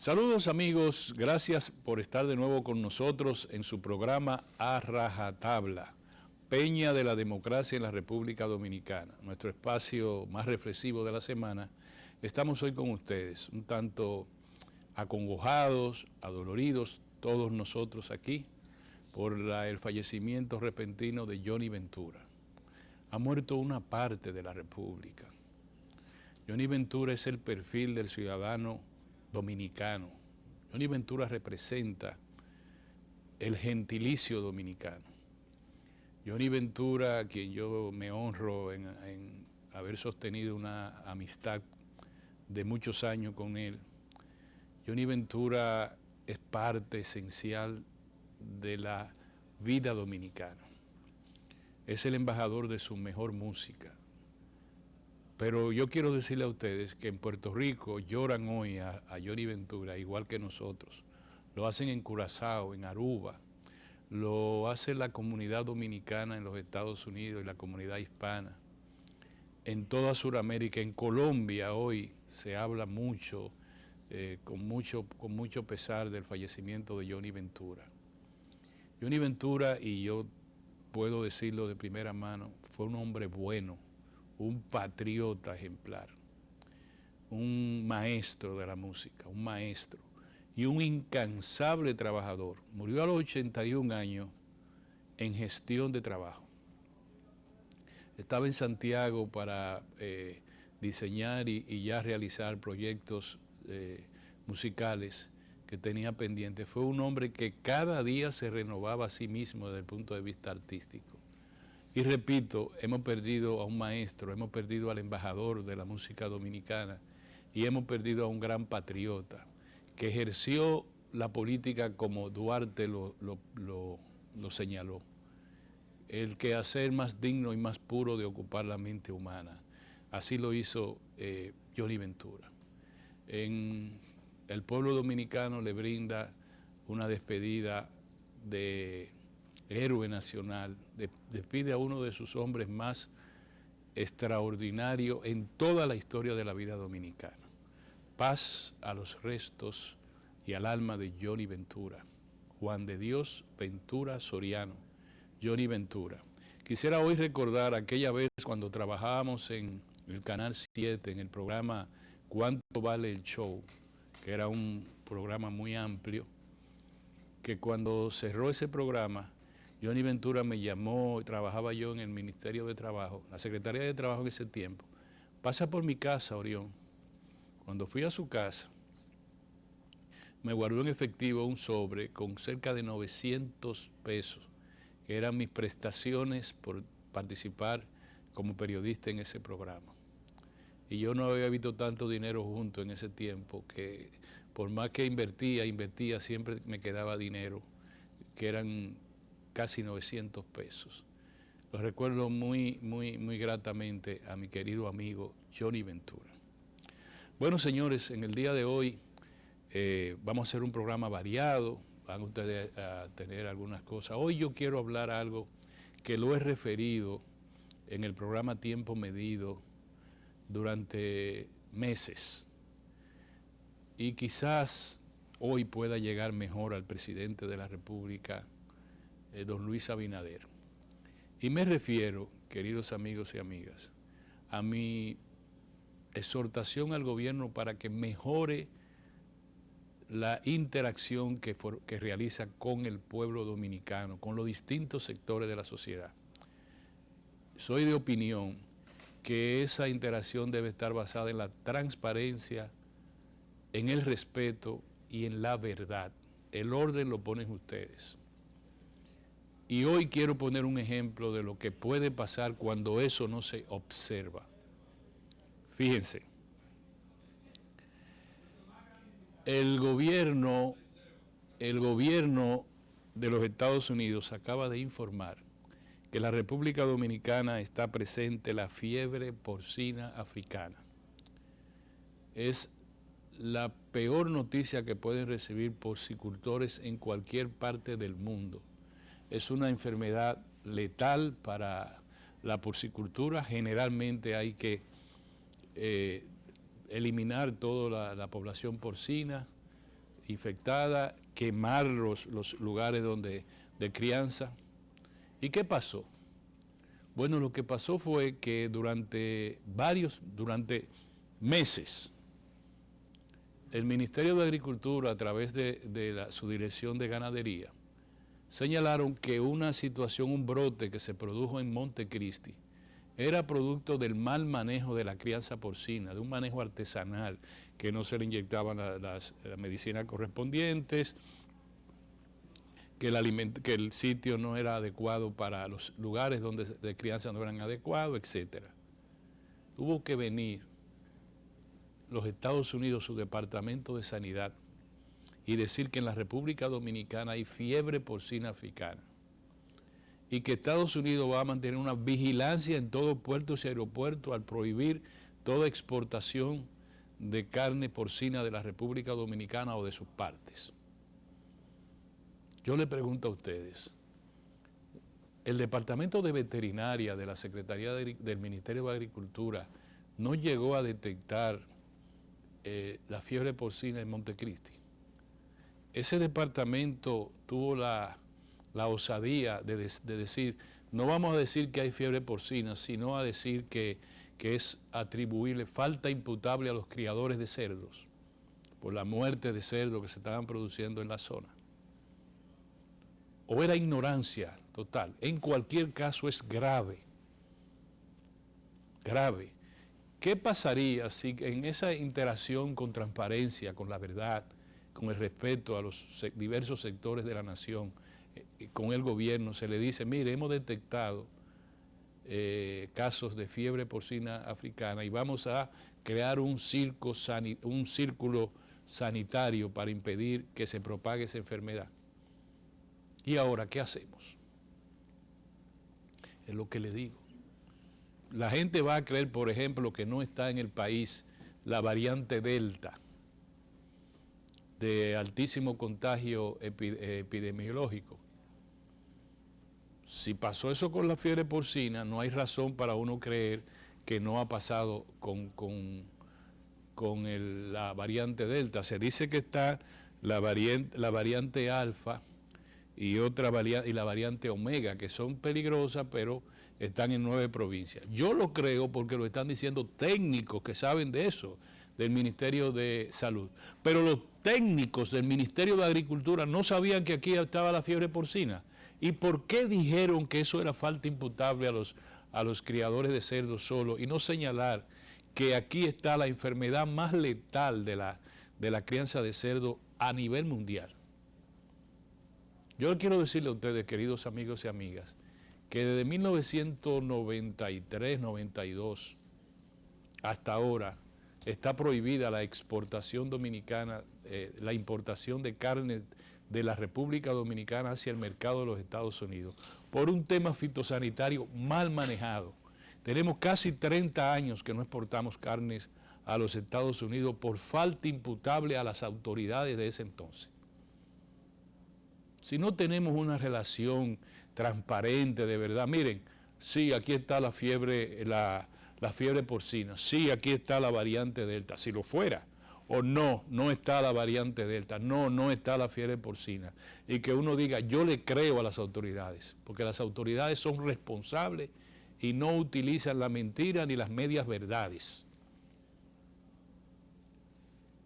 Saludos amigos, gracias por estar de nuevo con nosotros en su programa A Rajatabla, Peña de la Democracia en la República Dominicana, nuestro espacio más reflexivo de la semana. Estamos hoy con ustedes, un tanto acongojados, adoloridos, todos nosotros aquí, por el fallecimiento repentino de Johnny Ventura. Ha muerto una parte de la República. Johnny Ventura es el perfil del ciudadano dominicano. Johnny Ventura representa el gentilicio dominicano. Johnny Ventura, a quien yo me honro en haber sostenido una amistad de muchos años con él, Johnny Ventura es parte esencial de la vida dominicana. Es el embajador de su mejor música. Pero yo quiero decirle a ustedes que en Puerto Rico lloran hoy a Johnny Ventura, igual que nosotros. Lo hacen en Curazao, en Aruba, lo hace la comunidad dominicana en los Estados Unidos y la comunidad hispana. En toda Sudamérica, en Colombia hoy se habla mucho, con mucho pesar del fallecimiento de Johnny Ventura. Johnny Ventura, y yo puedo decirlo de primera mano, fue un hombre bueno, un patriota ejemplar, un maestro de la música, un maestro y un incansable trabajador. Murió a los 81 años en gestión de trabajo. Estaba en Santiago para diseñar y ya realizar proyectos musicales que tenía pendientes. Fue un hombre que cada día se renovaba a sí mismo desde el punto de vista artístico. Y repito, hemos perdido a un maestro, hemos perdido al embajador de la música dominicana y hemos perdido a un gran patriota que ejerció la política como Duarte lo señaló. El quehacer más digno y más puro de ocupar la mente humana. Así lo hizo Johnny Ventura. El pueblo dominicano le brinda una despedida de héroe nacional, despide a uno de sus hombres más extraordinarios en toda la historia de la vida dominicana. Paz a los restos y al alma de Johnny Ventura. Juan de Dios Ventura Soriano, Johnny Ventura. Quisiera hoy recordar aquella vez cuando trabajábamos en el Canal 7, en el programa ¿Cuánto vale el show?, que era un programa muy amplio, que cuando cerró ese programa, Johnny Ventura me llamó, trabajaba yo en el Ministerio de Trabajo, la Secretaría de Trabajo en ese tiempo. Pasa por mi casa, Orión. Cuando fui a su casa, me guardó en efectivo un sobre con cerca de 900 pesos, que eran mis prestaciones por participar como periodista en ese programa. Y yo no había visto tanto dinero junto en ese tiempo, que por más que invertía, siempre me quedaba dinero, que eran casi 900 pesos. Lo recuerdo muy gratamente a mi querido amigo Johnny Ventura. Bueno, señores, en el día de hoy vamos a hacer un programa variado, van ustedes a tener algunas cosas. Hoy yo quiero hablar algo que lo he referido en el programa Tiempo Medido durante meses, y quizás hoy pueda llegar mejor al presidente de la República, don Luis Abinader. Y me refiero, queridos amigos y amigas, a mi exhortación al gobierno para que mejore la interacción que realiza con el pueblo dominicano, con los distintos sectores de la sociedad. Soy de opinión que esa interacción debe estar basada en la transparencia, en el respeto y en la verdad. El orden lo ponen ustedes. Y hoy quiero poner un ejemplo de lo que puede pasar cuando eso no se observa. Fíjense, el gobierno de los Estados Unidos acaba de informar que en la República Dominicana está presente la fiebre porcina africana. Es la peor noticia que pueden recibir porcicultores en cualquier parte del mundo. Es una enfermedad letal para la porcicultura. Generalmente hay que eliminar toda la población porcina infectada, quemar los lugares de crianza. ¿Y qué pasó? Bueno, lo que pasó fue que durante meses, el Ministerio de Agricultura, a través de su Dirección de Ganadería, señalaron que una situación, un brote que se produjo en Montecristi, era producto del mal manejo de la crianza porcina, de un manejo artesanal, que no se le inyectaban las medicinas correspondientes, que el sitio no era adecuado para los lugares de crianza no eran adecuados, etc. Tuvo que venir los Estados Unidos, su Departamento de Sanidad, y decir que en la República Dominicana hay fiebre porcina africana y que Estados Unidos va a mantener una vigilancia en todos puertos y aeropuertos al prohibir toda exportación de carne porcina de la República Dominicana o de sus partes. Yo le pregunto a ustedes, el Departamento de Veterinaria de la Secretaría del Ministerio de Agricultura no llegó a detectar la fiebre porcina en Montecristi. Ese departamento tuvo la osadía de decir, no vamos a decir que hay fiebre porcina, sino a decir que es atribuible falta imputable a los criadores de cerdos por la muerte de cerdos que se estaban produciendo en la zona. O era ignorancia total. En cualquier caso es grave. Grave. ¿Qué pasaría si en esa interacción con transparencia, con la verdad, con el respeto a los diversos sectores de la nación, con el gobierno, se le dice, mire, hemos detectado casos de fiebre porcina africana y vamos a crear un círculo sanitario para impedir que se propague esa enfermedad? ¿Y ahora qué hacemos? Es lo que le digo. La gente va a creer, por ejemplo, que no está en el país la variante Delta, de altísimo contagio epidemiológico. Si pasó eso con la fiebre porcina, no hay razón para uno creer que no ha pasado con la variante Delta. Se dice que está la variante Alfa y la variante Omega, que son peligrosas, pero están en 9 provincias. Yo lo creo porque lo están diciendo técnicos que saben de eso, del Ministerio de Salud. Pero los técnicos del Ministerio de Agricultura no sabían que aquí estaba la fiebre porcina. ¿Y por qué dijeron que eso era falta imputable a los criadores de cerdos solo y no señalar que aquí está la enfermedad más letal de la crianza de cerdo a nivel mundial? Yo quiero decirle a ustedes, queridos amigos y amigas, que desde 1993-92 hasta ahora está prohibida la exportación dominicana, la importación de carne de la República Dominicana hacia el mercado de los Estados Unidos, por un tema fitosanitario mal manejado. Tenemos casi 30 años que no exportamos carnes a los Estados Unidos por falta imputable a las autoridades de ese entonces. Si no tenemos una relación transparente de verdad, miren, sí, aquí está la fiebre porcina, sí, aquí está la variante Delta, si lo fuera, o no está la variante Delta, no está la fiebre porcina, y que uno diga, yo le creo a las autoridades, porque las autoridades son responsables y no utilizan la mentira ni las medias verdades.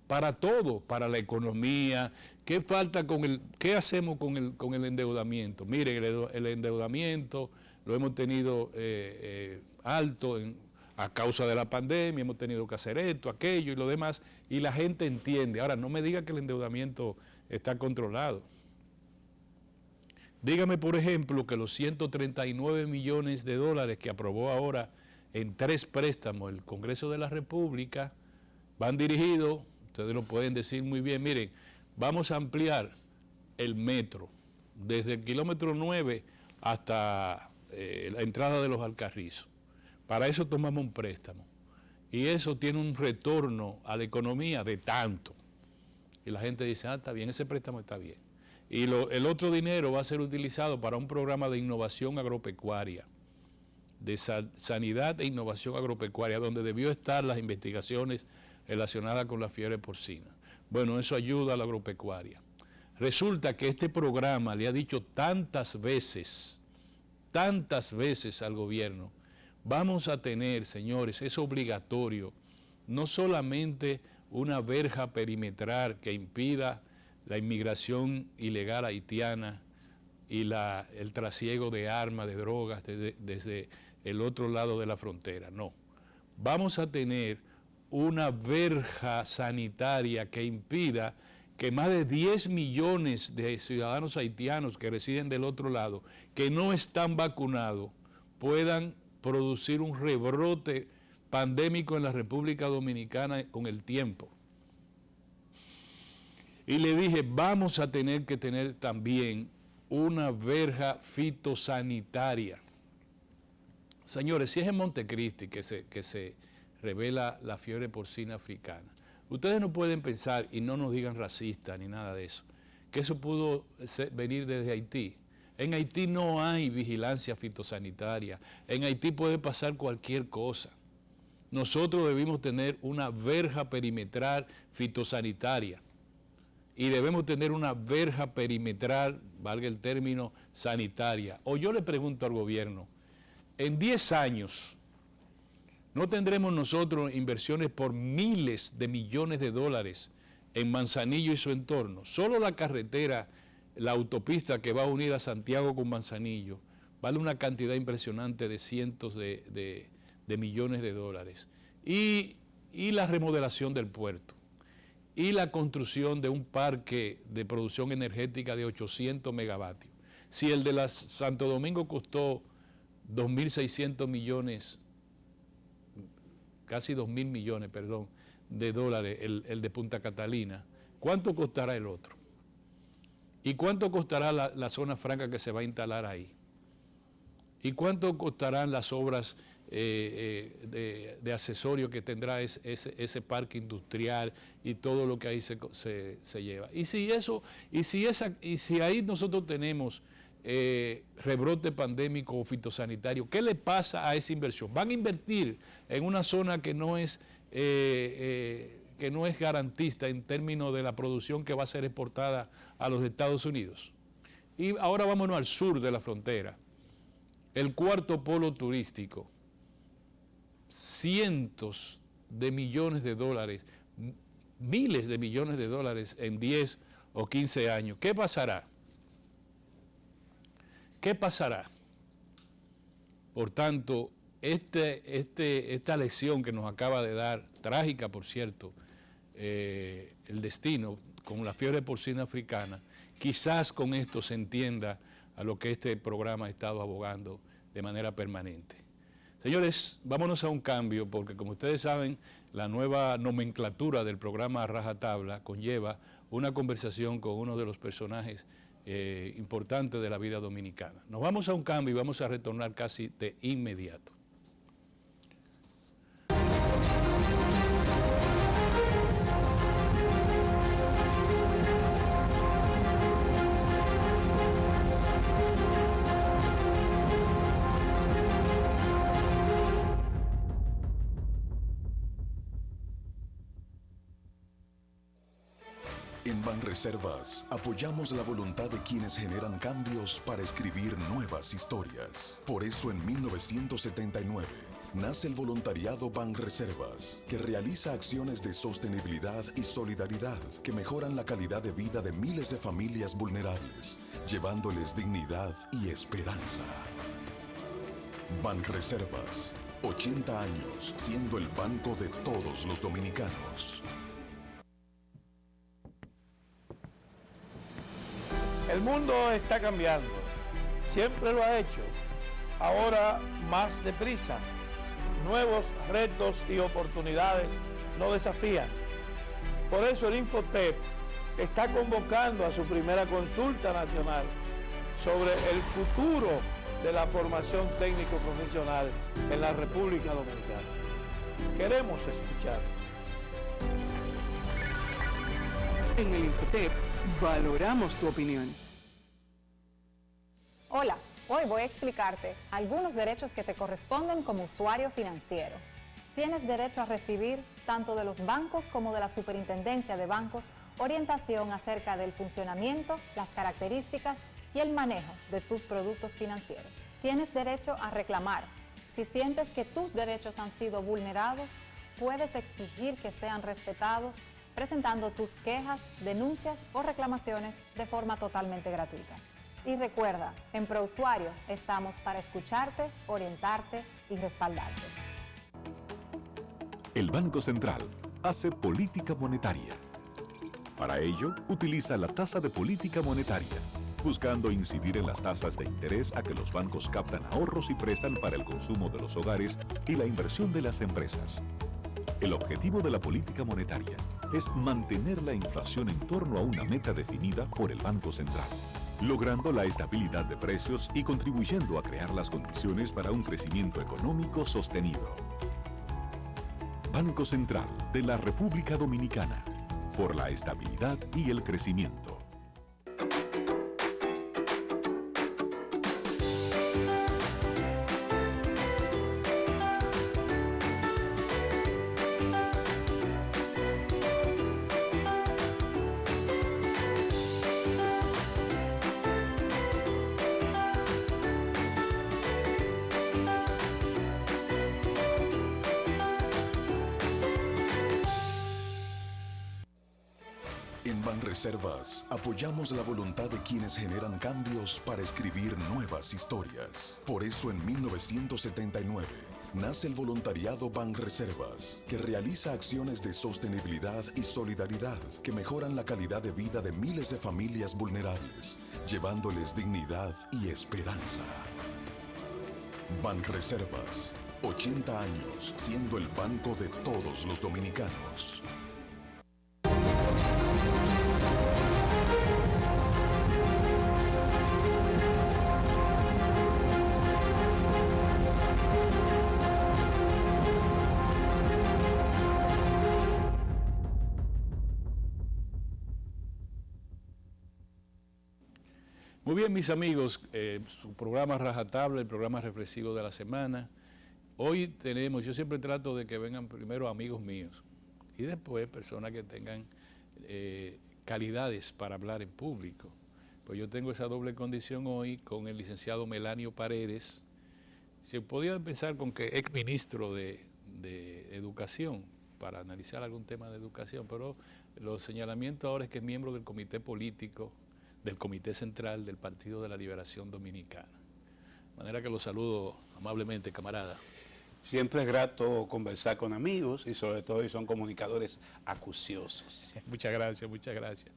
Para todo, para la economía. ¿Qué falta qué hacemos con el endeudamiento? Miren, el endeudamiento lo hemos tenido alto a causa de la pandemia, hemos tenido que hacer esto, aquello y lo demás, y la gente entiende. Ahora, no me diga que el endeudamiento está controlado. Dígame, por ejemplo, que los 139 millones de dólares que aprobó ahora en 3 préstamos el Congreso de la República van dirigidos, ustedes lo pueden decir muy bien, miren, vamos a ampliar el metro desde el kilómetro 9 hasta la entrada de los Alcarrizos. Para eso tomamos un préstamo. Y eso tiene un retorno a la economía de tanto. Y la gente dice, está bien, ese préstamo está bien. Y el otro dinero va a ser utilizado para un programa de innovación agropecuaria, de sanidad e innovación agropecuaria, donde debió estar las investigaciones relacionadas con la fiebre porcina. Bueno, eso ayuda a la agropecuaria. Resulta que este programa le ha dicho tantas veces al gobierno, vamos a tener, señores, es obligatorio, no solamente una verja perimetral que impida la inmigración ilegal haitiana y el trasiego de armas, de drogas desde el otro lado de la frontera, no. Vamos a tener una verja sanitaria que impida que más de 10 millones de ciudadanos haitianos que residen del otro lado, que no están vacunados, puedan producir un rebrote pandémico en la República Dominicana con el tiempo. Y le dije, vamos a tener que tener también una verja fitosanitaria. Señores, si es en Montecristi que se revela la fiebre porcina africana, ustedes no pueden pensar, y no nos digan racistas ni nada de eso, que eso pudo venir desde Haití. En Haití no hay vigilancia fitosanitaria. En Haití puede pasar cualquier cosa. Nosotros debemos tener una verja perimetral fitosanitaria. Y debemos tener una verja perimetral, valga el término, sanitaria. O yo le pregunto al gobierno, en 10 años, ¿no tendremos nosotros inversiones por miles de millones de dólares en Manzanillo y su entorno? Solo la carretera, la autopista que va a unir a Santiago con Manzanillo, vale una cantidad impresionante de cientos de millones de dólares. Y la remodelación del puerto. Y la construcción de un parque de producción energética de 800 megavatios. Si el de la Santo Domingo costó 2.600 millones, casi 2.000 millones, perdón, de dólares, el de Punta Catalina, ¿cuánto costará el otro? ¿Y cuánto costará la zona franca que se va a instalar ahí? ¿Y cuánto costarán las obras de accesorio que tendrá ese parque industrial y todo lo que ahí se lleva? Y si ahí nosotros tenemos rebrote pandémico o fitosanitario, ¿qué le pasa a esa inversión? Van a invertir en una zona que no es garantista en términos de la producción que va a ser exportada a los Estados Unidos. Y ahora vámonos al sur de la frontera. El cuarto polo turístico, cientos de millones de dólares, miles de millones de dólares en 10 o 15 años. ¿Qué pasará? ¿Qué pasará? Por tanto, esta lección que nos acaba de dar, trágica por cierto, el destino con la fiebre porcina africana, quizás con esto se entienda a lo que este programa ha estado abogando de manera permanente. Señores, vámonos a un cambio, porque como ustedes saben, la nueva nomenclatura del programa Rajatabla conlleva una conversación con uno de los personajes importantes de la vida dominicana. Nos vamos a un cambio y vamos a retornar casi de inmediato. En Banreservas apoyamos la voluntad de quienes generan cambios para escribir nuevas historias. Por eso en 1979 nace el voluntariado Banreservas, que realiza acciones de sostenibilidad y solidaridad que mejoran la calidad de vida de miles de familias vulnerables, llevándoles dignidad y esperanza. Banreservas, 80 años siendo el banco de todos los dominicanos. El mundo está cambiando, siempre lo ha hecho, ahora más deprisa. Nuevos retos y oportunidades nos desafían. Por eso el Infotep está convocando a su primera consulta nacional sobre el futuro de la formación técnico-profesional en la República Dominicana. Queremos escuchar. En el Infotep valoramos tu opinión. Hola, hoy voy a explicarte algunos derechos que te corresponden como usuario financiero. Tienes derecho a recibir, tanto de los bancos como de la Superintendencia de Bancos, orientación acerca del funcionamiento, las características y el manejo de tus productos financieros. Tienes derecho a reclamar. Si sientes que tus derechos han sido vulnerados, puedes exigir que sean respetados presentando tus quejas, denuncias o reclamaciones de forma totalmente gratuita. Y recuerda, en ProUsuario estamos para escucharte, orientarte y respaldarte. El Banco Central hace política monetaria. Para ello, utiliza la tasa de política monetaria, buscando incidir en las tasas de interés a que los bancos captan ahorros y prestan para el consumo de los hogares y la inversión de las empresas. El objetivo de la política monetaria es mantener la inflación en torno a una meta definida por el Banco Central, logrando la estabilidad de precios y contribuyendo a crear las condiciones para un crecimiento económico sostenido. Banco Central de la República Dominicana, por la estabilidad y el crecimiento. En Banreservas apoyamos la voluntad de quienes generan cambios para escribir nuevas historias. Por eso en 1979 nace el voluntariado Banreservas, que realiza acciones de sostenibilidad y solidaridad que mejoran la calidad de vida de miles de familias vulnerables, llevándoles dignidad y esperanza. Banreservas, 80 años siendo el banco de todos los dominicanos. Muy bien, mis amigos, su programa Rajatabla, el programa reflexivo de la semana. Hoy tenemos, yo siempre trato de que vengan primero amigos míos y después personas que tengan calidades para hablar en público. Pues yo tengo esa doble condición hoy con el licenciado Melanio Paredes. Se podía pensar con que ex ministro de Educación para analizar algún tema de educación, pero los señalamientos ahora es que es miembro del comité político del Comité Central del Partido de la Liberación Dominicana. De manera que los saludo amablemente, camarada. Siempre es grato conversar con amigos y sobre todo si son comunicadores acuciosos. Muchas gracias, muchas gracias.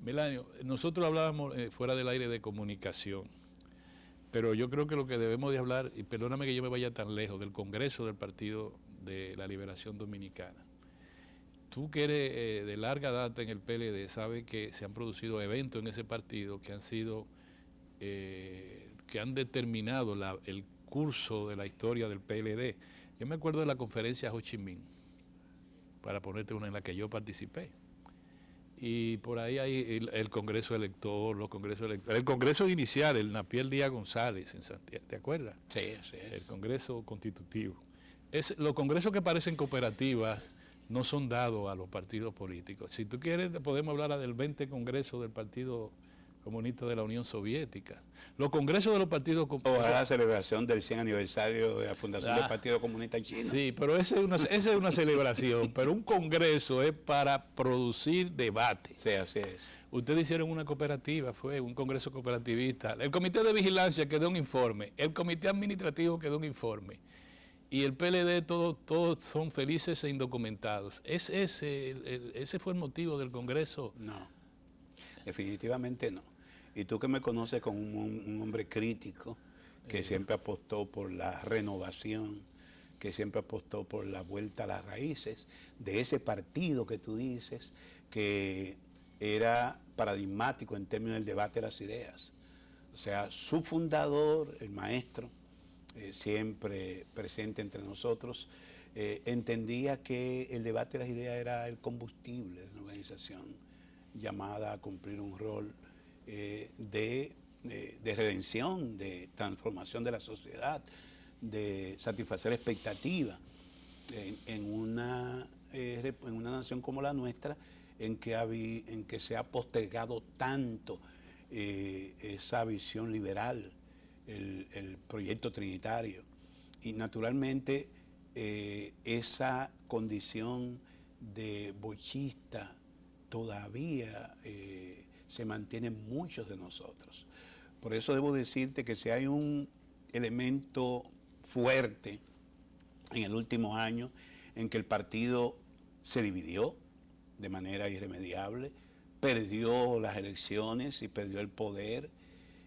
Melanio, nosotros hablábamos fuera del aire de comunicación, pero yo creo que lo que debemos de hablar, y perdóname que yo me vaya tan lejos, del Congreso del Partido de la Liberación Dominicana. Tú que eres de larga data en el PLD, sabes que se han producido eventos en ese partido que han sido, que han determinado el curso de la historia del PLD. Yo me acuerdo de la conferencia Ho Chi Minh, para ponerte una en la que yo participé. Y por ahí hay el Congreso Elector, los Congresos Electores. El Congreso inicial, el Napier Díaz González en Santiago, ¿te acuerdas? Sí, sí. El Congreso Constitutivo. Los congresos que parecen cooperativas no son dados a los partidos políticos. Si tú quieres, podemos hablar del 20 Congreso del Partido Comunista de la Unión Soviética. Los congresos de los partidos... O a la celebración del 100 aniversario de la fundación del Partido Comunista Chino. Sí, pero esa es una celebración, pero un congreso es para producir debate. Sí, así es. Ustedes hicieron una cooperativa, fue un congreso cooperativista. El comité de vigilancia quedó un informe, el comité administrativo quedó un informe. Y el PLD, todos son felices e indocumentados. ¿Ese fue el motivo del Congreso? No, definitivamente no. Y tú que me conoces como un hombre crítico, que siempre apostó por la renovación, que siempre apostó por la vuelta a las raíces, de ese partido que tú dices, que era paradigmático en términos del debate de las ideas. O sea, su fundador, el maestro, siempre presente entre nosotros, entendía que el debate de las ideas era el combustible de una organización llamada a cumplir un rol de redención, de transformación de la sociedad, de satisfacer expectativas en una nación como la nuestra, en que se ha postergado tanto esa visión liberal, el proyecto trinitario. Y naturalmente esa condición de bochista todavía se mantiene en muchos de nosotros. Por eso debo decirte que si hay un elemento fuerte en el último año en que el partido se dividió de manera irremediable, perdió las elecciones y perdió el poder,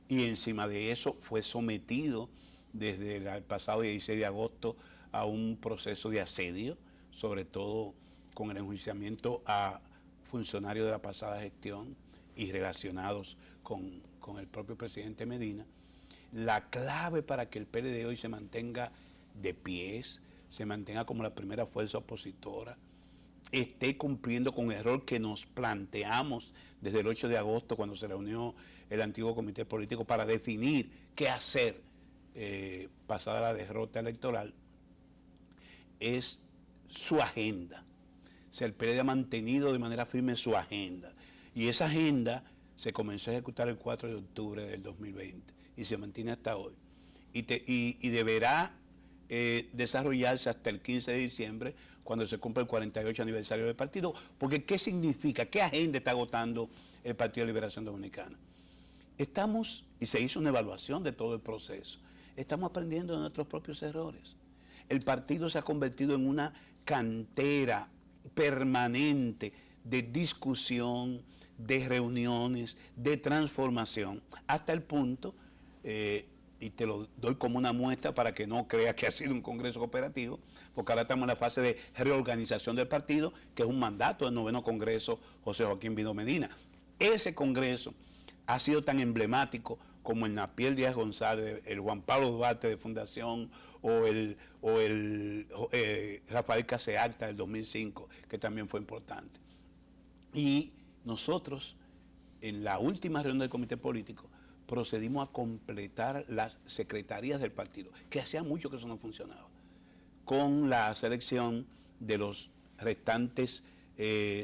y encima de eso fue sometido desde el pasado 16 de agosto a un proceso de asedio, sobre todo con el enjuiciamiento a funcionarios de la pasada gestión y relacionados con el propio presidente Medina. La clave para que el PLD hoy se mantenga de pies, se mantenga como la primera fuerza opositora, esté cumpliendo con el error que nos planteamos desde el 8 de agosto cuando se reunió el antiguo comité político para definir qué hacer pasada la derrota electoral, es su agenda. O sea, el PLD ha mantenido de manera firme su agenda. Y esa agenda se comenzó a ejecutar el 4 de octubre del 2020 y se mantiene hasta hoy. Y deberá desarrollarse hasta el 15 de diciembre, cuando se cumple el 48 aniversario del partido. Porque ¿qué significa? ¿Qué agenda está agotando el Partido de Liberación Dominicana? Estamos, y se hizo una evaluación de todo el proceso, estamos aprendiendo de nuestros propios errores. El partido se ha convertido en una cantera permanente de discusión, de reuniones, de transformación, hasta el punto, y te lo doy como una muestra para que no creas que ha sido un congreso cooperativo, porque ahora estamos en la fase de reorganización del partido, que es un mandato del 9º Congreso José Joaquín Vido Medina. Ese congreso ha sido tan emblemático como el Napier Díaz González, el Juan Pablo Duarte de Fundación, o el Rafael Caseacta del 2005, que también fue importante. Y nosotros, en la última reunión del comité político, procedimos a completar las secretarías del partido, que hacía mucho que eso no funcionaba, con la selección de los restantes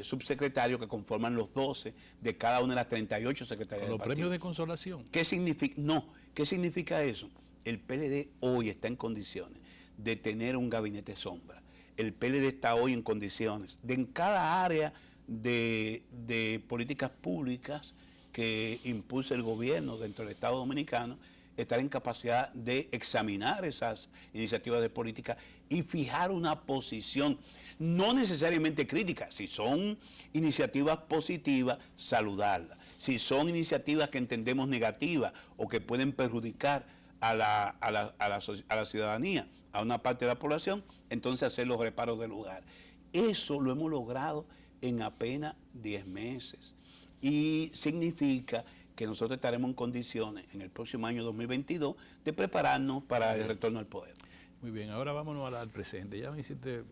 subsecretarios que conforman los 12 de cada una de las 38 secretarías del partido. ¿Los premios de consolación? ¿Qué significa? No, ¿qué significa eso? El PLD hoy está en condiciones de tener un gabinete sombra. El PLD está hoy en condiciones de, en cada área de políticas públicas que impulsa el gobierno dentro del Estado Dominicano, estar en capacidad de examinar esas iniciativas de política y fijar una posición, no necesariamente crítica. Si son iniciativas positivas, saludarlas. Si son iniciativas que entendemos negativas o que pueden perjudicar a la ciudadanía, a una parte de la población, entonces hacer los reparos del lugar. Eso lo hemos logrado en apenas 10 meses. Y significa que nosotros estaremos en condiciones en el próximo año 2022 de prepararnos para el retorno al poder. Muy bien, ahora vámonos al presente. Ya me hiciste,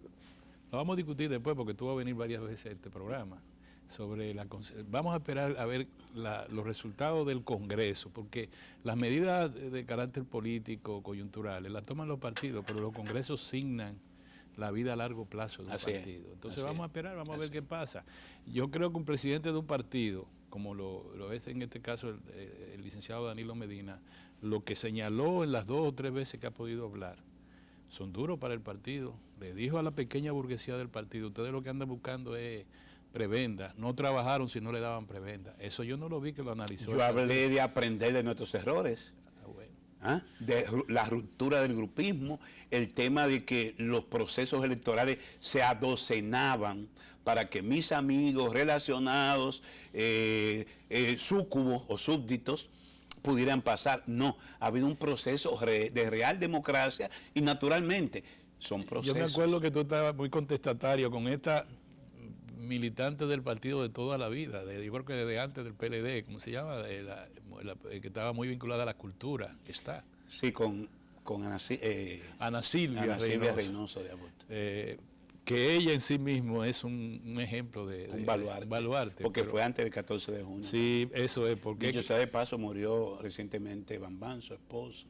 lo vamos a discutir después porque tú vas a venir varias veces a este programa. Vamos a esperar a ver los resultados del Congreso, porque las medidas de carácter político, coyunturales, las toman los partidos, pero los congresos signan la vida a largo plazo de un partido. Entonces vamos a esperar, vamos a ver qué pasa. Yo creo que un presidente de un partido, como lo es en este caso el licenciado Danilo Medina, lo que señaló en las 2 o 3 veces que ha podido hablar, son duros para el partido. Le dijo a la pequeña burguesía del partido, ustedes lo que andan buscando es prebenda, no trabajaron si no le daban prebenda. Eso yo no lo vi que lo analizó. Yo hablé de aprender de nuestros errores. ¿Ah? De la ruptura del grupismo, el tema de que los procesos electorales se adocenaban para que mis amigos relacionados, súcubos o súbditos, pudieran pasar. No, ha habido un proceso de real democracia y naturalmente son procesos. Yo me acuerdo que tú estabas muy contestatario con esta militante del partido de toda la vida, yo creo que desde antes del PLD, ¿cómo se llama? Que estaba muy vinculada a la cultura, está. Sí, con Ana Silvia Reynoso de Aborto. Que ella en sí mismo es un ejemplo de un baluarte. Porque fue antes del 14 de junio. Sí, eso es. Porque dicho sea de paso, murió recientemente Bambán, su esposo.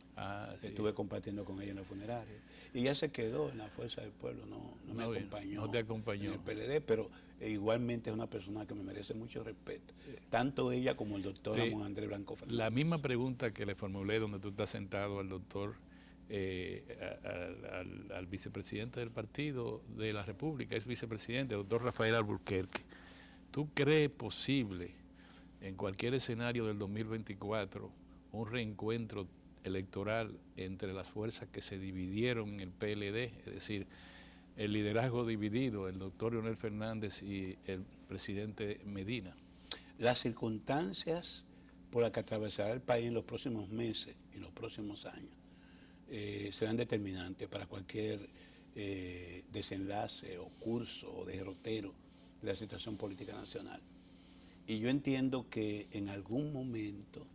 Sí. Estuve compartiendo con ella en la funeraria. Y ella se quedó en la Fuerza del Pueblo, no me acompañó. No te acompañó. En el PLD, pero igualmente es una persona que me merece mucho respeto. Tanto ella como el doctor Ramón Andrés Blanco Fernández. La misma pregunta que le formulé donde tú estás sentado al doctor, al vicepresidente del Partido de la República, es vicepresidente, el doctor Rafael Alburquerque. ¿Tú crees posible en cualquier escenario del 2024 un reencuentro electoral entre las fuerzas que se dividieron en el PLD, es decir, el liderazgo dividido, el doctor Leonel Fernández y el presidente Medina? Las circunstancias por las que atravesará el país en los próximos meses y los próximos años serán determinantes para cualquier desenlace o curso o derrotero de la situación política nacional. Y yo entiendo que en algún momento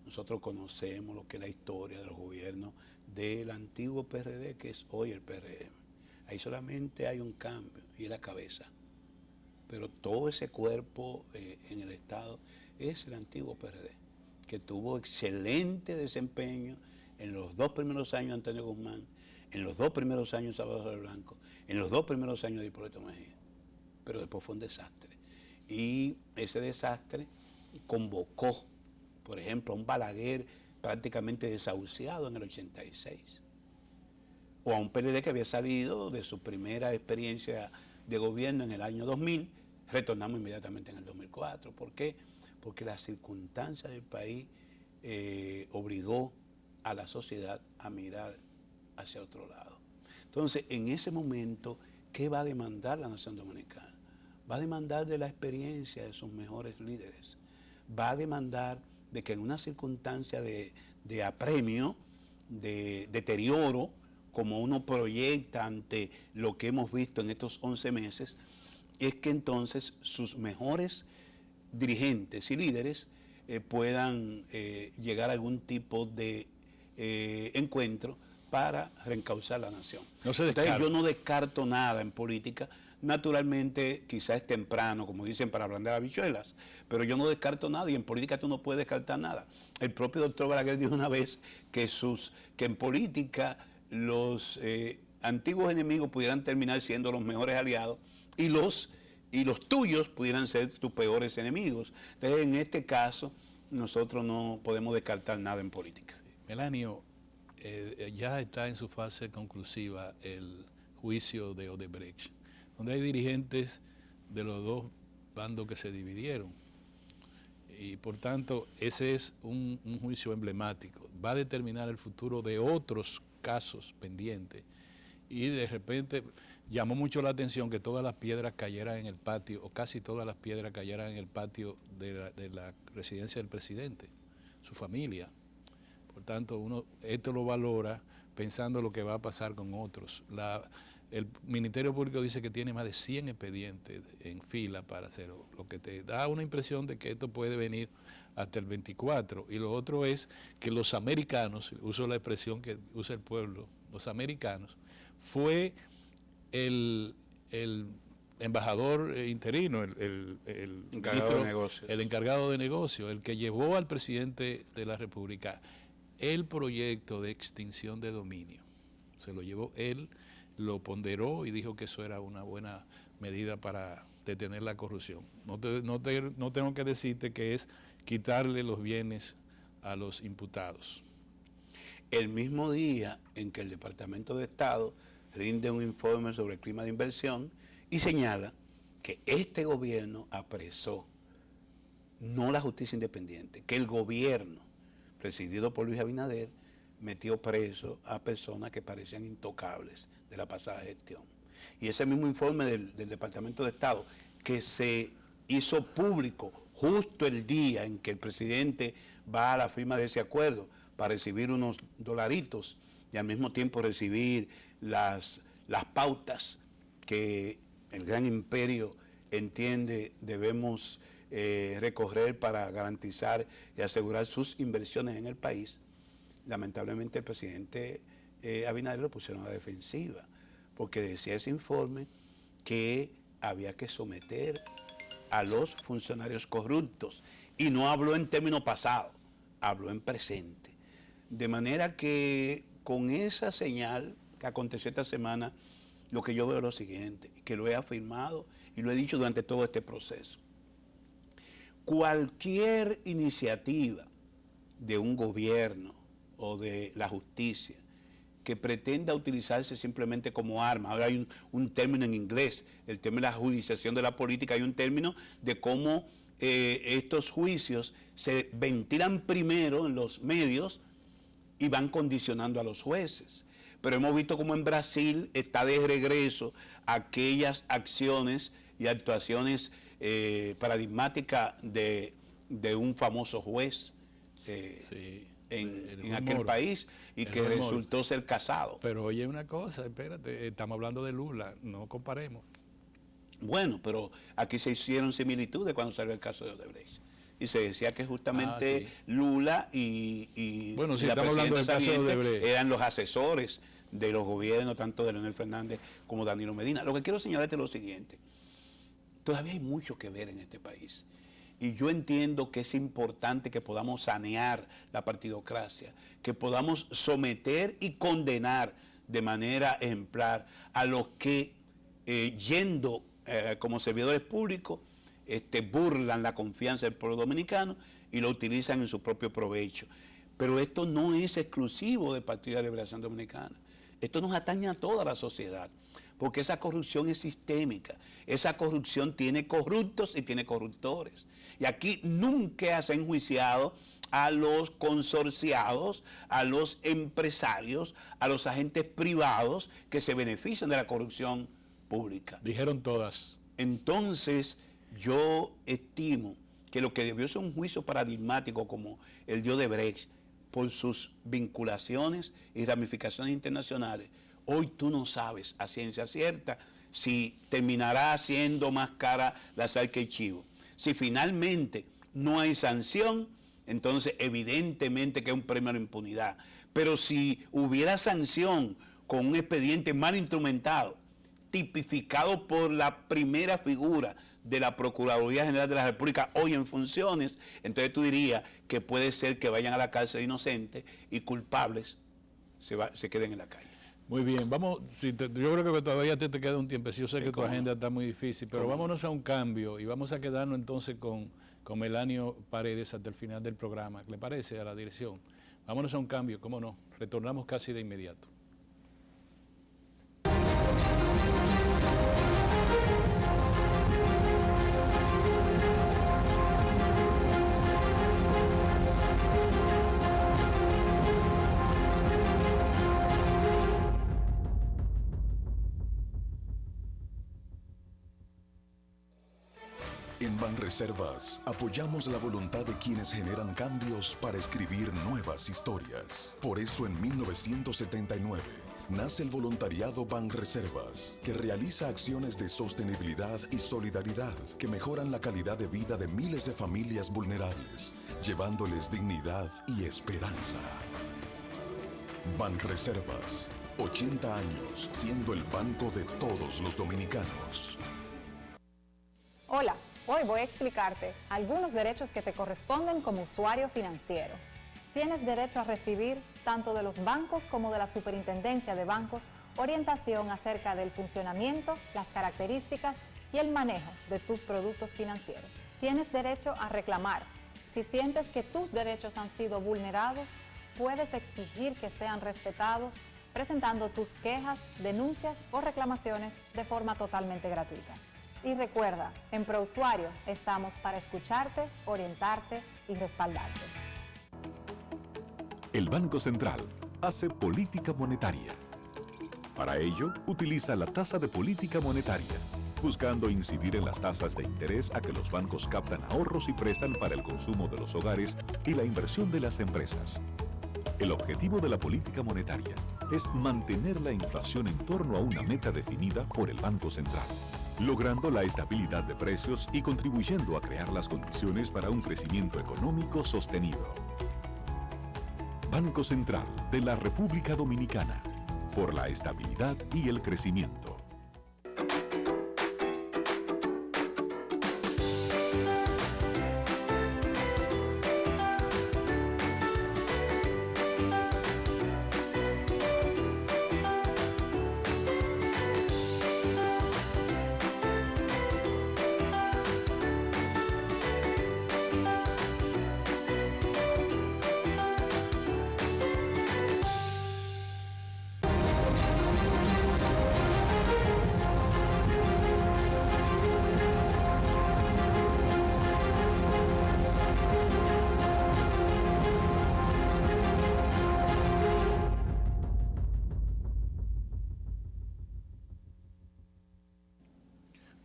nosotros conocemos lo que es la historia de los gobiernos del antiguo PRD, que es hoy el PRM. Ahí solamente hay un cambio, y es la cabeza. Pero todo ese cuerpo en el Estado es el antiguo PRD, que tuvo excelente desempeño en los 2 primeros años de Antonio Guzmán, en los 2 primeros años de Salvador Blanco, en los 2 primeros años de Hipólito Mejía. Pero después fue un desastre. Y ese desastre convocó, por ejemplo, a un Balaguer prácticamente desahuciado en el 86, o a un PLD que había salido de su primera experiencia de gobierno en el año 2000, retornamos inmediatamente en el 2004. ¿Por qué? Porque las circunstancias del país obligó a la sociedad a mirar hacia otro lado. Entonces, en ese momento, ¿qué va a demandar la nación dominicana? Va a demandar de la experiencia de sus mejores líderes. Va a demandar de que en una circunstancia de apremio, de deterioro, como uno proyecta ante lo que hemos visto en estos 11 meses, es que entonces sus mejores dirigentes y líderes puedan llegar a algún tipo de encuentro para reencauzar la nación. Entonces yo no descarto nada en política. Naturalmente, quizás es temprano, como dicen, para ablandar habichuelas, pero yo no descarto nada, y en política tú no puedes descartar nada. El propio doctor Balaguer dijo una vez que en política los antiguos enemigos pudieran terminar siendo los mejores aliados y los tuyos pudieran ser tus peores enemigos. Entonces, en este caso, nosotros no podemos descartar nada en política. Melanio, ya está en su fase conclusiva el juicio de Odebrecht, donde hay dirigentes de los 2 bandos que se dividieron. Y por tanto, ese es un juicio emblemático. Va a determinar el futuro de otros casos pendientes. Y de repente llamó mucho la atención que todas las piedras cayeran en el patio, o casi todas las piedras cayeran en el patio de la residencia del presidente, su familia. Por tanto, esto lo valora pensando lo que va a pasar con otros. El Ministerio Público dice que tiene más de 100 expedientes en fila para hacerlo, lo que te da una impresión de que esto puede venir hasta el 24. Y lo otro es que los americanos, uso la expresión que usa el pueblo, los americanos, fue el embajador interino, el encargado de negocios, el que llevó al presidente de la República el proyecto de extinción de dominio. Se lo llevó él, lo ponderó y dijo que eso era una buena medida para detener la corrupción. No tengo que decirte que es quitarle los bienes a los imputados. El mismo día en que el Departamento de Estado rinde un informe sobre el clima de inversión y señala que este gobierno apresó, no la justicia independiente, que el gobierno presidido por Luis Abinader metió preso a personas que parecían intocables de la pasada gestión. Y ese mismo informe del Departamento de Estado, que se hizo público justo el día en que el presidente va a la firma de ese acuerdo para recibir unos dolaritos y al mismo tiempo recibir las pautas que el gran imperio entiende debemos recorrer para garantizar y asegurar sus inversiones en el país. Lamentablemente el presidente Abinader lo pusieron a la defensiva, porque decía ese informe que había que someter a los funcionarios corruptos, y no habló en términos pasados, habló en presente. De manera que con esa señal que aconteció esta semana, lo que yo veo es lo siguiente, que lo he afirmado y lo he dicho durante todo este proceso. Cualquier iniciativa de un gobierno o de la justicia que pretenda utilizarse simplemente como arma. Ahora hay un término en inglés, el término de la judicialización de la política, hay un término de cómo estos juicios se ventilan primero en los medios y van condicionando a los jueces. Pero hemos visto cómo en Brasil está de regreso aquellas acciones y actuaciones paradigmáticas de un famoso juez en aquel país y que resultó ser casado. Pero oye una cosa, espérate, estamos hablando de Lula, no comparemos. Bueno, pero aquí se hicieron similitudes cuando salió el caso de Odebrecht. Y se decía que justamente Lula y bueno, si la estamos hablando del caso de Odebrecht, eran los asesores de los gobiernos, tanto de Leonel Fernández como Danilo Medina. Lo que quiero señalarte es lo siguiente. Todavía hay mucho que ver en este país. Y yo entiendo que es importante que podamos sanear la partidocracia, que podamos someter y condenar de manera ejemplar a los que, yendo como servidores públicos, burlan la confianza del pueblo dominicano y lo utilizan en su propio provecho. Pero esto no es exclusivo del Partido de la Liberación Dominicana. Esto nos atañe a toda la sociedad, porque esa corrupción es sistémica. Esa corrupción tiene corruptos y tiene corruptores. Y aquí nunca se ha enjuiciado a los consorciados, a los empresarios, a los agentes privados que se benefician de la corrupción pública. Dijeron todas. Entonces, yo estimo que lo que debió ser un juicio paradigmático como el de Odebrecht, por sus vinculaciones y ramificaciones internacionales, hoy tú no sabes a ciencia cierta si terminará siendo más cara la sal que el chivo. Si finalmente no hay sanción, entonces evidentemente que es un premio a la impunidad. Pero si hubiera sanción con un expediente mal instrumentado, tipificado por la primera figura de la Procuraduría General de la República hoy en funciones, entonces tú dirías que puede ser que vayan a la cárcel inocentes y culpables se queden en la calle. Muy bien, vamos, yo creo que todavía te queda un tiempo, yo sé que tu agenda está muy difícil, pero vámonos a un cambio y vamos a quedarnos entonces con Melanio Paredes hasta el final del programa. ¿Le parece a la dirección? Vámonos a un cambio, cómo no, retornamos casi de inmediato. En Banreservas apoyamos la voluntad de quienes generan cambios para escribir nuevas historias. Por eso en 1979 nace el voluntariado Banreservas, que realiza acciones de sostenibilidad y solidaridad que mejoran la calidad de vida de miles de familias vulnerables, llevándoles dignidad y esperanza. Banreservas, 80 años siendo el banco de todos los dominicanos. Hola, hoy voy a explicarte algunos derechos que te corresponden como usuario financiero. Tienes derecho a recibir, tanto de los bancos como de la Superintendencia de Bancos, orientación acerca del funcionamiento, las características y el manejo de tus productos financieros. Tienes derecho a reclamar. Si sientes que tus derechos han sido vulnerados, puedes exigir que sean respetados presentando tus quejas, denuncias o reclamaciones de forma totalmente gratuita. Y recuerda, en ProUsuario estamos para escucharte, orientarte y respaldarte. El Banco Central hace política monetaria. Para ello, utiliza la tasa de política monetaria, buscando incidir en las tasas de interés a que los bancos captan ahorros y prestan para el consumo de los hogares y la inversión de las empresas. El objetivo de la política monetaria es mantener la inflación en torno a una meta definida por el Banco Central, logrando la estabilidad de precios y contribuyendo a crear las condiciones para un crecimiento económico sostenido. Banco Central de la República Dominicana, por la estabilidad y el crecimiento.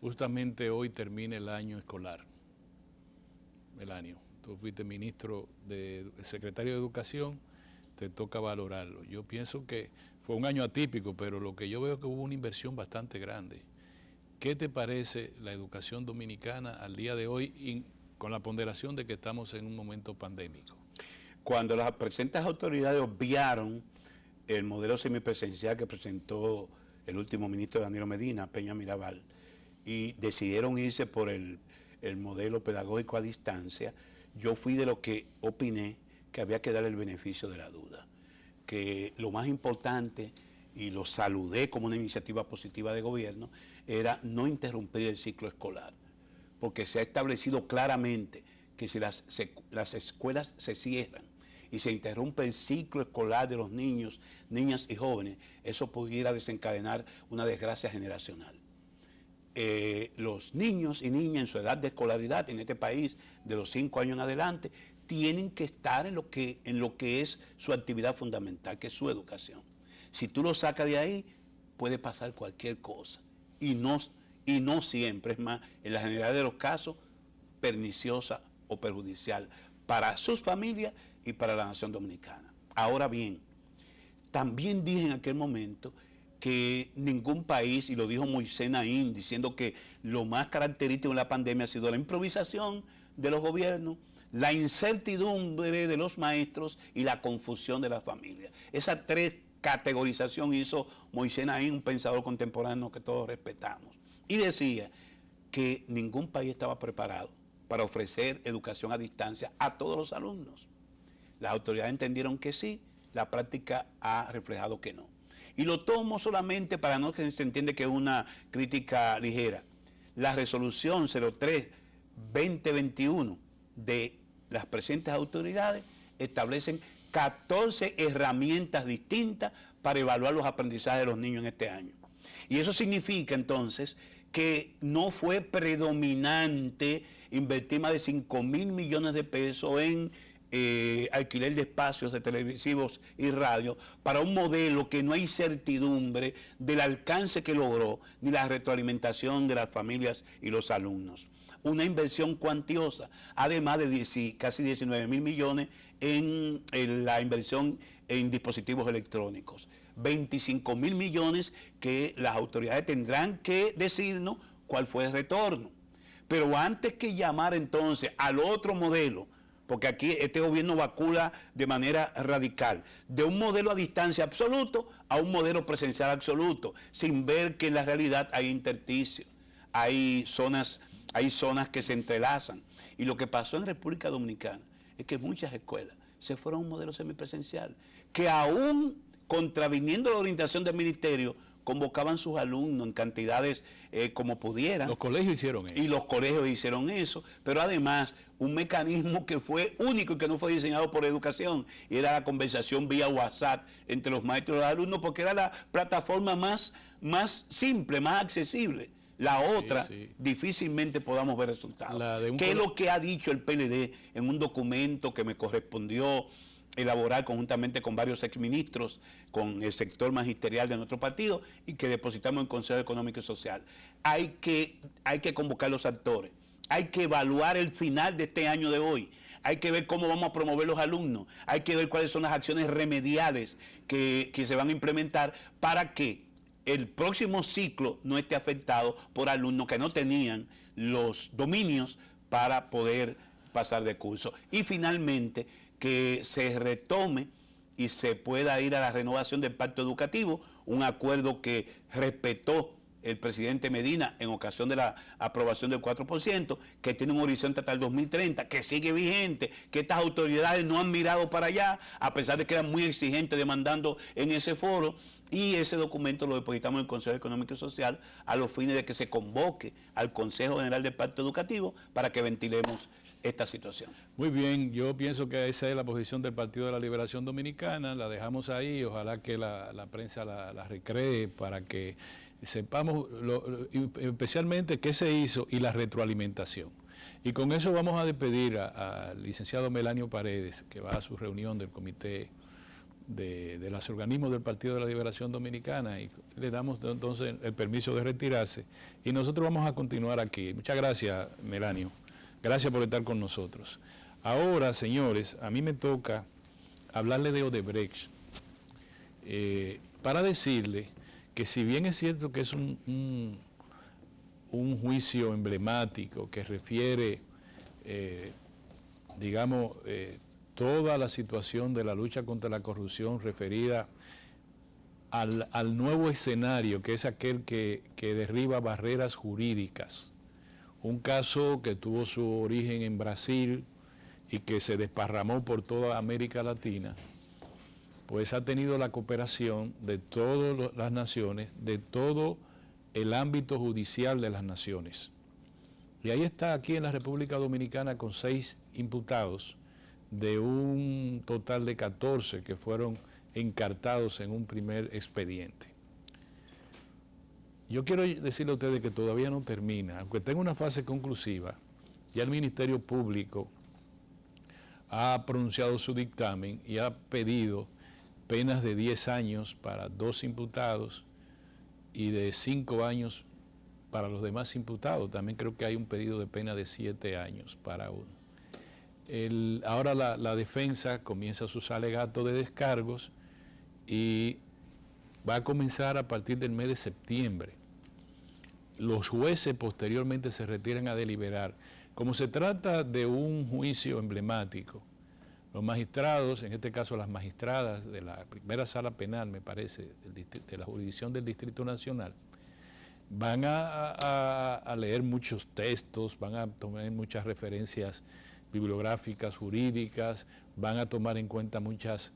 Justamente hoy termina el año escolar. Melanio, tú fuiste secretario de Educación, te toca valorarlo. Yo pienso que fue un año atípico, pero lo que yo veo es que hubo una inversión bastante grande. ¿Qué te parece la educación dominicana al día de hoy con la ponderación de que estamos en un momento pandémico? Cuando las presentes autoridades obviaron el modelo semipresencial que presentó el último ministro Danilo Medina, Peña Mirabal, y decidieron irse por el modelo pedagógico a distancia, yo fui de los que opiné que había que dar el beneficio de la duda, que lo más importante, y lo saludé como una iniciativa positiva de gobierno, era no interrumpir el ciclo escolar, porque se ha establecido claramente que si las escuelas se cierran y se interrumpe el ciclo escolar de los niños, niñas y jóvenes, eso pudiera desencadenar una desgracia generacional. Los niños y niñas en su edad de escolaridad en este país, de los 5 años en adelante, tienen que estar en lo que es su actividad fundamental, que es su educación. Si tú lo sacas de ahí, puede pasar cualquier cosa. Y no siempre, es más, en la generalidad de los casos, perniciosa o perjudicial para sus familias y para la nación dominicana. Ahora bien, también dije en aquel momento que ningún país, y lo dijo Moisés Naín, diciendo que lo más característico de la pandemia ha sido la improvisación de los gobiernos, la incertidumbre de los maestros y la confusión de las familias. Esas tres categorizaciones hizo Moisés Naín, un pensador contemporáneo que todos respetamos. Y decía que ningún país estaba preparado para ofrecer educación a distancia a todos los alumnos. Las autoridades entendieron que sí, la práctica ha reflejado que no. Y lo tomo solamente para no que se entiende que es una crítica ligera. La resolución 03-2021 de las presentes autoridades establecen 14 herramientas distintas para evaluar los aprendizajes de los niños en este año. Y eso significa entonces que no fue predominante invertir más de 5.000 millones de pesos en alquiler de espacios de televisivos y radio para un modelo que no hay certidumbre del alcance que logró ni la retroalimentación de las familias y los alumnos. Una inversión cuantiosa, además de casi 19.000 millones en la inversión en dispositivos electrónicos. 25.000 millones que las autoridades tendrán que decirnos cuál fue el retorno. Pero antes que llamar entonces al otro modelo, porque aquí este gobierno vacula de manera radical, de un modelo a distancia absoluto a un modelo presencial absoluto, sin ver que en la realidad hay intersticios, hay zonas que se entrelazan. Y lo que pasó en República Dominicana es que muchas escuelas se fueron a un modelo semipresencial, que aún contraviniendo la orientación del ministerio, convocaban sus alumnos en cantidades como pudieran. Los colegios hicieron eso. Y los colegios hicieron eso, pero además un mecanismo que fue único y que no fue diseñado por educación, y era la conversación vía WhatsApp entre los maestros y los alumnos, porque era la plataforma más simple, más accesible. La otra, difícilmente podamos ver resultados. ¿Qué es lo que ha dicho el PLD en un documento que me correspondió elaborar conjuntamente con varios exministros, con el sector magisterial de nuestro partido, y que depositamos en el Consejo Económico y Social? Hay que convocar los actores, hay que evaluar el final de este año de hoy, hay que ver cómo vamos a promover los alumnos, hay que ver cuáles son las acciones remediales que se van a implementar para que el próximo ciclo no esté afectado por alumnos que no tenían los dominios para poder pasar de curso. Y finalmente, que se retome y se pueda ir a la renovación del pacto educativo, un acuerdo que respetó el presidente Medina en ocasión de la aprobación del 4%, que tiene un horizonte hasta el 2030, que sigue vigente, que estas autoridades no han mirado para allá, a pesar de que eran muy exigentes demandando en ese foro, y ese documento lo depositamos en el Consejo Económico y Social a los fines de que se convoque al Consejo General del Pacto Educativo para que ventilemos esta situación. Muy bien, yo pienso que esa es la posición del Partido de la Liberación Dominicana, la dejamos ahí, ojalá que la prensa la recree para que sepamos especialmente qué se hizo y la retroalimentación. Y con eso vamos a despedir al licenciado Melanio Paredes, que va a su reunión del comité de los organismos del Partido de la Liberación Dominicana, y le damos entonces el permiso de retirarse, y nosotros vamos a continuar aquí. Muchas gracias, Melanio. Gracias por estar con nosotros. Ahora, señores, a mí me toca hablarle de Odebrecht, para decirle que si bien es cierto que es un juicio emblemático que refiere, toda la situación de la lucha contra la corrupción referida al nuevo escenario, que es aquel que derriba barreras jurídicas. Un caso que tuvo su origen en Brasil y que se desparramó por toda América Latina, pues ha tenido la cooperación de todas las naciones, de todo el ámbito judicial de las naciones. Y ahí está aquí en la República Dominicana con 6 imputados, de un total de 14 que fueron encartados en un primer expediente. Yo quiero decirle a ustedes que todavía no termina, aunque tenga una fase conclusiva. Ya el Ministerio Público ha pronunciado su dictamen y ha pedido penas de 10 años para 2 imputados y de 5 años para los demás imputados. También creo que hay un pedido de pena de 7 años para uno. Ahora la defensa comienza sus alegatos de descargos y va a comenzar a partir del mes de septiembre. Los jueces posteriormente se retiran a deliberar. Como se trata de un juicio emblemático, los magistrados, en este caso las magistradas de la primera sala penal, me parece, de la jurisdicción del Distrito Nacional, van a leer muchos textos, van a tomar muchas referencias bibliográficas, jurídicas, van a tomar en cuenta muchas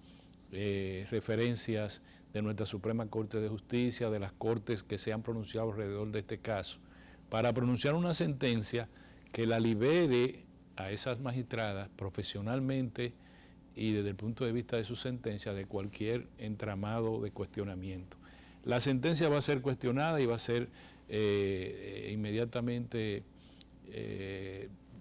referencias de nuestra Suprema Corte de Justicia, de las cortes que se han pronunciado alrededor de este caso, para pronunciar una sentencia que la libere a esas magistradas profesionalmente y desde el punto de vista de su sentencia de cualquier entramado de cuestionamiento. La sentencia va a ser cuestionada y va a ser inmediatamente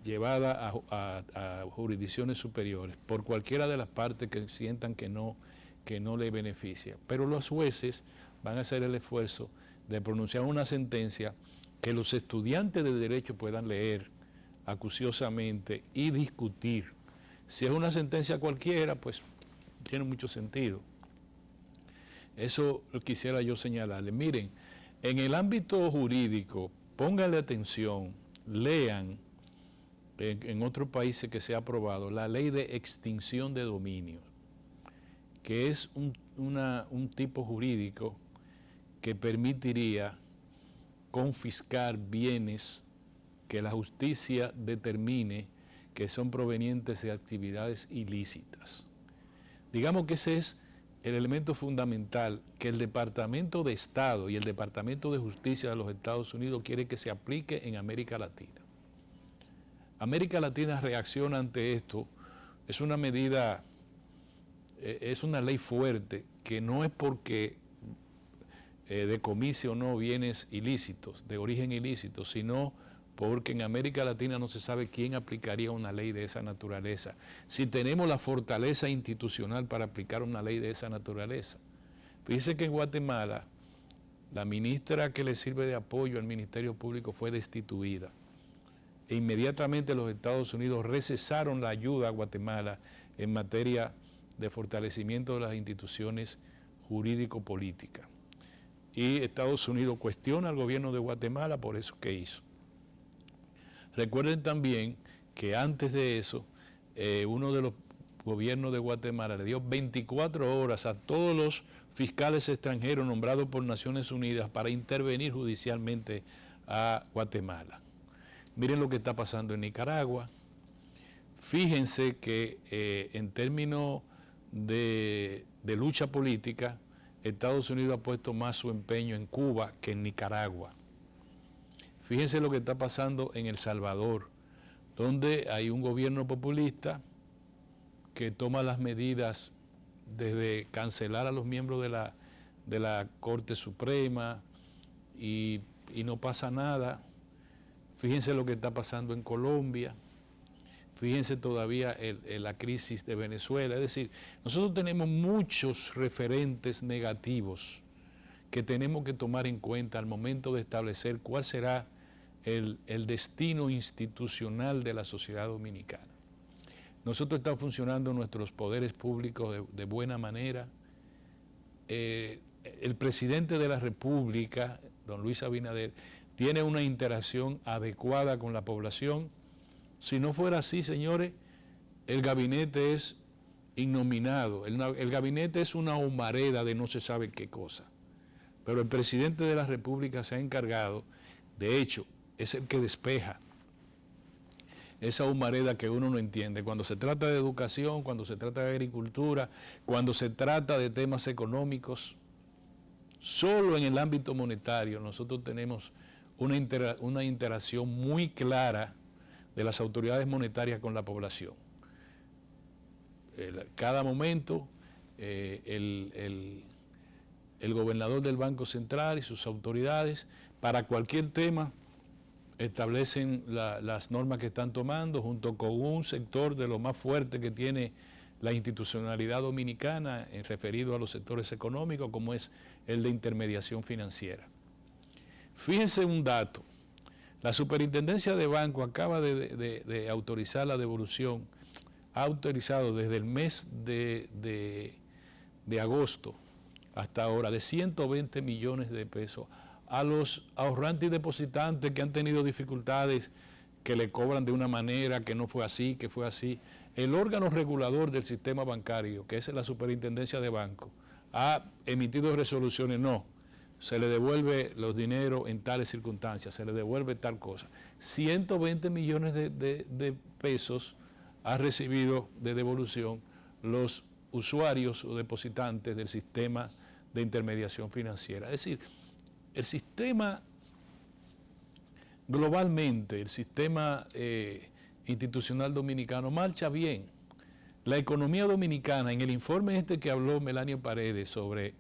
llevada a jurisdicciones superiores por cualquiera de las partes que sientan que no le beneficia. Pero los jueces van a hacer el esfuerzo de pronunciar una sentencia que los estudiantes de derecho puedan leer acuciosamente y discutir. Si es una sentencia cualquiera, pues tiene mucho sentido. Eso quisiera yo señalarle. Miren, en el ámbito jurídico, pónganle atención, lean en otros países que se ha aprobado la ley de extinción de dominio, que es un tipo jurídico que permitiría confiscar bienes que la justicia determine que son provenientes de actividades ilícitas. Digamos que ese es el elemento fundamental que el Departamento de Estado y el Departamento de Justicia de los Estados Unidos quiere que se aplique en América Latina. América Latina reacciona ante esto, es una medida, es una ley fuerte que no es porque decomise o no bienes ilícitos, de origen ilícito, sino porque en América Latina no se sabe quién aplicaría una ley de esa naturaleza. Si tenemos la fortaleza institucional para aplicar una ley de esa naturaleza. Fíjense que en Guatemala, la ministra que le sirve de apoyo al Ministerio Público fue destituida. E inmediatamente los Estados Unidos recesaron la ayuda a Guatemala en materia de fortalecimiento de las instituciones jurídico-políticas. Y Estados Unidos cuestiona al gobierno de Guatemala por eso que hizo. Recuerden también que antes de eso, uno de los gobiernos de Guatemala le dio 24 horas a todos los fiscales extranjeros nombrados por Naciones Unidas para intervenir judicialmente a Guatemala. Miren lo que está pasando en Nicaragua. Fíjense que en términos de lucha política, Estados Unidos ha puesto más su empeño en Cuba que en Nicaragua. Fíjense lo que está pasando en El Salvador, donde hay un gobierno populista que toma las medidas desde cancelar a los miembros de la Corte Suprema y no pasa nada. Fíjense lo que está pasando en Colombia. fíjense todavía la crisis de Venezuela. Es decir, nosotros tenemos muchos referentes negativos que tenemos que tomar en cuenta al momento de establecer cuál será el destino institucional de la sociedad dominicana. Nosotros estamos funcionando nuestros poderes públicos de buena manera. El presidente de la República, don Luis Abinader, tiene una interacción adecuada con la población. Si no fuera así, señores, el gabinete es innominado, el gabinete es una humareda de no se sabe qué cosa. Pero el presidente de la República se ha encargado, de hecho, es el que despeja esa humareda que uno no entiende. Cuando se trata de educación, cuando se trata de agricultura, cuando se trata de temas económicos, solo en el ámbito monetario nosotros tenemos una interacción muy clara de las autoridades monetarias con la población. Cada momento el gobernador del Banco Central y sus autoridades para cualquier tema establecen las normas que están tomando junto con un sector de lo más fuerte que tiene la institucionalidad dominicana en referido a los sectores económicos, como es el de intermediación financiera. Fíjense un dato, la Superintendencia de Banco acaba de autorizar la devolución, ha autorizado desde el mes de agosto hasta ahora de 120 millones de pesos a los ahorrantes y depositantes que han tenido dificultades, que le cobran de una manera que no fue así, que fue así. El órgano regulador del sistema bancario, que es la Superintendencia de Banco, ha emitido resoluciones, no, se le devuelve los dineros en tales circunstancias, se le devuelve tal cosa. 120 millones de pesos ha recibido de devolución los usuarios o depositantes del sistema de intermediación financiera. Es decir, el sistema globalmente, el sistema institucional dominicano marcha bien. La economía dominicana, en el informe este que habló Melanio Paredes sobre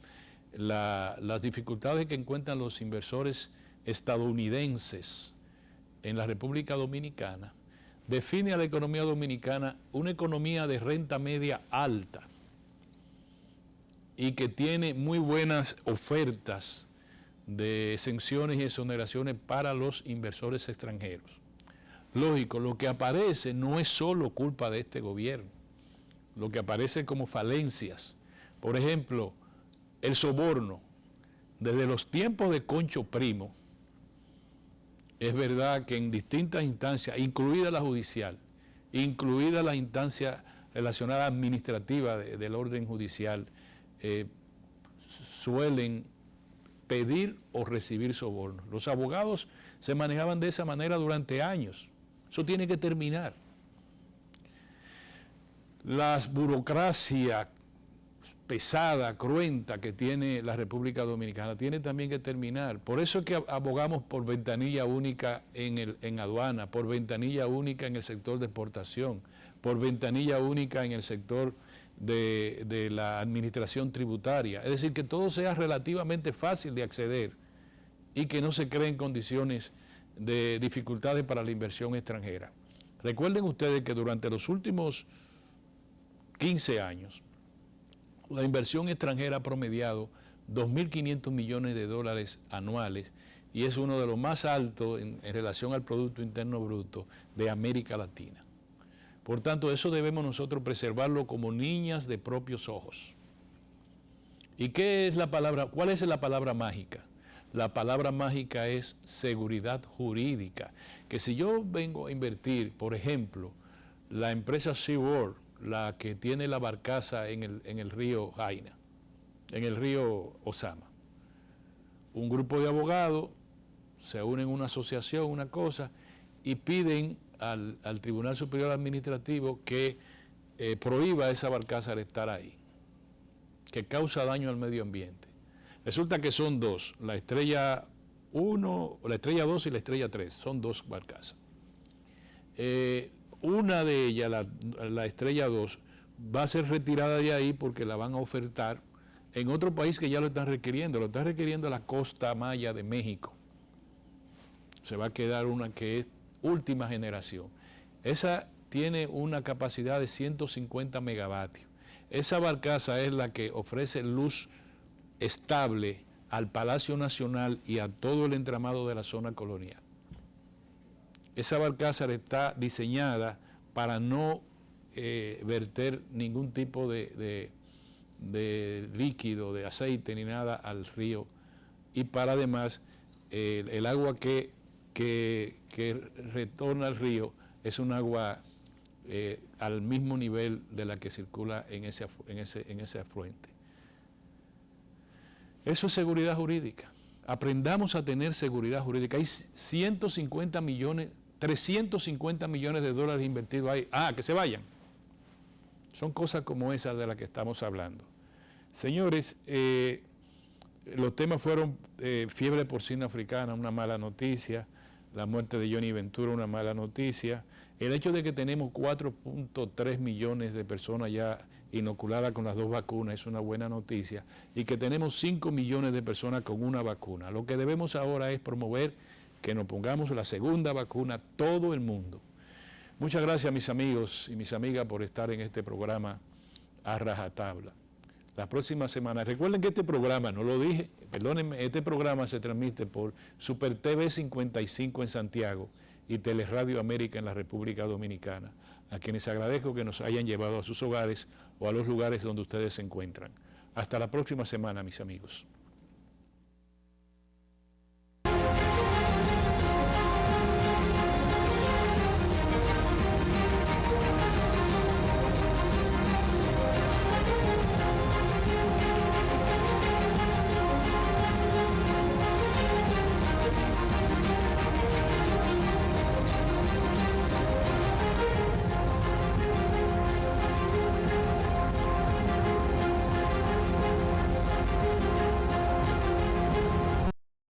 las dificultades que encuentran los inversores estadounidenses en la República Dominicana, define a la economía dominicana una economía de renta media alta y que tiene muy buenas ofertas de exenciones y exoneraciones para los inversores extranjeros. Lógico, lo que aparece no es solo culpa de este gobierno, lo que aparece como falencias. Por ejemplo, el soborno, desde los tiempos de Concho Primo, es verdad que en distintas instancias, incluida la judicial, incluida las instancias relacionadas administrativas del orden judicial, suelen pedir o recibir sobornos. Los abogados se manejaban de esa manera durante años. Eso tiene que terminar. La burocracia pesada, cruenta que tiene la República Dominicana tiene también que terminar. Por eso es que abogamos por ventanilla única en aduana, por ventanilla única en el sector de exportación, por ventanilla única en el sector de la administración tributaria. Es decir, que todo sea relativamente fácil de acceder y que no se creen condiciones de dificultades para la inversión extranjera. Recuerden ustedes que durante los últimos 15 años, la inversión extranjera ha promediado 2.500 millones de dólares anuales y es uno de los más altos en relación al Producto Interno Bruto de América Latina. Por tanto, eso debemos nosotros preservarlo como niñas de propios ojos. ¿Y qué es la palabra? ¿Cuál es la palabra mágica? La palabra mágica es seguridad jurídica. Que si yo vengo a invertir, por ejemplo, la empresa SeaWorld, la que tiene la barcaza en el río Jaina, en el río Osama, un grupo de abogados se unen en una asociación, una cosa, y piden al Tribunal Superior Administrativo que prohíba esa barcaza de estar ahí, que causa daño al medio ambiente. Resulta que son dos, la Estrella 1, la Estrella 2 y la Estrella 3, son dos barcazas. Una de ellas, la Estrella 2, va a ser retirada de ahí porque la van a ofertar en otro país que ya lo están requiriendo. Lo está requiriendo la costa maya de México. Se va a quedar una que es última generación. Esa tiene una capacidad de 150 megavatios. Esa barcaza es la que ofrece luz estable al Palacio Nacional y a todo el entramado de la zona colonial. Esa barcaza está diseñada para no verter ningún tipo de líquido, de aceite ni nada al río, y para además el agua que retorna al río es un agua al mismo nivel de la que circula en ese afluente. Eso es seguridad jurídica. Aprendamos a tener seguridad jurídica. Hay 350 millones de dólares invertidos ahí. Que se vayan. Son cosas como esas de las que estamos hablando. Señores, los temas fueron fiebre porcina africana, una mala noticia, la muerte de Johnny Ventura, una mala noticia, el hecho de que tenemos 4.3 millones de personas ya inoculadas con las 2 vacunas es una buena noticia, y que tenemos 5 millones de personas con una vacuna. Lo que debemos ahora es promover que nos pongamos la segunda vacuna todo el mundo. Muchas gracias, mis amigos y mis amigas, por estar en este programa a rajatabla. La próxima semana, recuerden que este programa, no lo dije, perdónenme, este programa se transmite por Super TV 55 en Santiago y Teleradio América en la República Dominicana, a quienes agradezco que nos hayan llevado a sus hogares o a los lugares donde ustedes se encuentran. Hasta la próxima semana, mis amigos.